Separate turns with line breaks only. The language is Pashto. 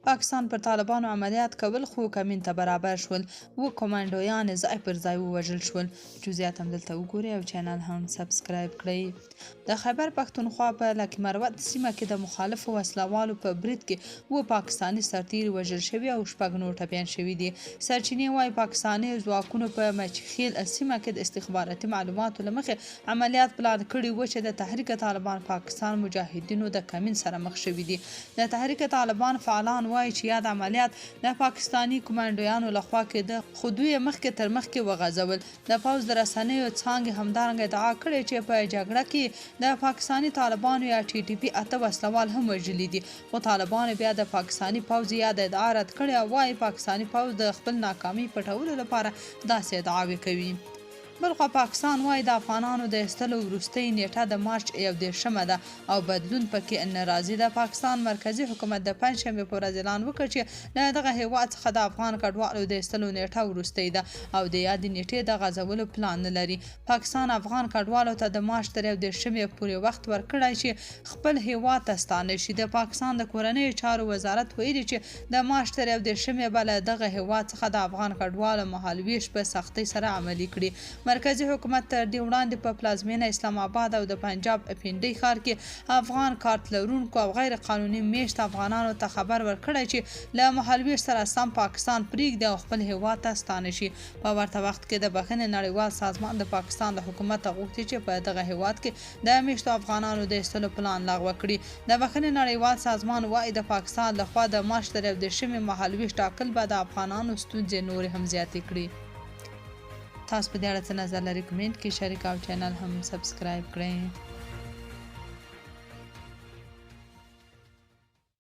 پاکستان پر طالبانو عملیات کول خو کمین ته برابر شول. و کمانډویان ځای پر ځای ووژل شول. جزئیات هم دلته وګورئ او چینل هم سبسکرایب کړئ. د خیبر پښتونخوا په لکه مروت سیمه کې د مخالفو وسلوالو په برید کې و پاکستاني سرتیري وژل شوي او 6 نور ټپیان شوي دي. سرچینې وايي پاکستاني ځواکونو په مچخیل سیمه کې د استخباراتي معلوماتو له مخې عملیات پلان کړي و چې د تحریک طالبان پاکستان مجاهدینو د کمین سره مخ شوي دي. د تحریک طالبان فعالان وايي چې یاد عملیات د پاکستاني کمانډویانو لخوا کېده، خو دوی مخکې تر مخکې وغځول. د پوځ د رسنیو څانګې همدارنګه ادعا کړې چې په جګړه کې د پاکستاني طالبانو یا ټي ټي پي 8 وسلوال هم وژلي دي، خو طالبانو بیا د پاکستاني پوځ یاد ادعا رد کړې او وايي پاکستاني پوځ د خپل ناکامۍ پټولو لپاره داسې ادعاوې کوي. بلخوا پاکستان وايي د افغانانو د ایستلو وروستۍ نیټه د مارچ 21 ده او بدلون پکې نه راځي. د پاکستان مرکزی حکومت د پنجشنبې په ورځ اعلان وکړ چې له دغه هیواد څخه د افغان کډوالو د ایستلو نیټه وروستۍ ده او د یادې نیټې د غځولو پلان نه لري. پاکستان افغان کډوالو ته د مارچ تر 21 پورې وخت ورکړی چې خپل هیواد ته ستانه شي. د پاکستان د کورنۍ چارو وزارت ویلي چې د مارچ تر 21 بل دغه هیواد څخه د افغان کډوالو مهالویش په سختۍ سره عملي کړي. مرکزی حکومت تر دې وړاندې په پلازمینه اسلام آباد او د پنجاب پنډۍ ښار کې افغان کارت لرونکو او غیر قانوني میشت افغانانو ته خبر ورکړی چې له مهالویش سره سم پاکستان پریږدي او خپل هیواد ته ستانه شي. په ورته وخت کې د بخښنې نړیوال سازمان د پاکستان له حکومت غوښتي چې په دغه هیواد کې د میشتو افغانانو د ایستلو پلان لغوه کړي. د بخښنې نړیوال سازمان وايي د پاکستان لخوا د مارچ تر 21 مهالویش ټاکل به د افغانانو ستونزې نورې هم زیاتې کړي. تاسو په دې اړه څه نظر لرئ؟ کمنټ کې شریک او چینل هم سبسکرایب کړئ.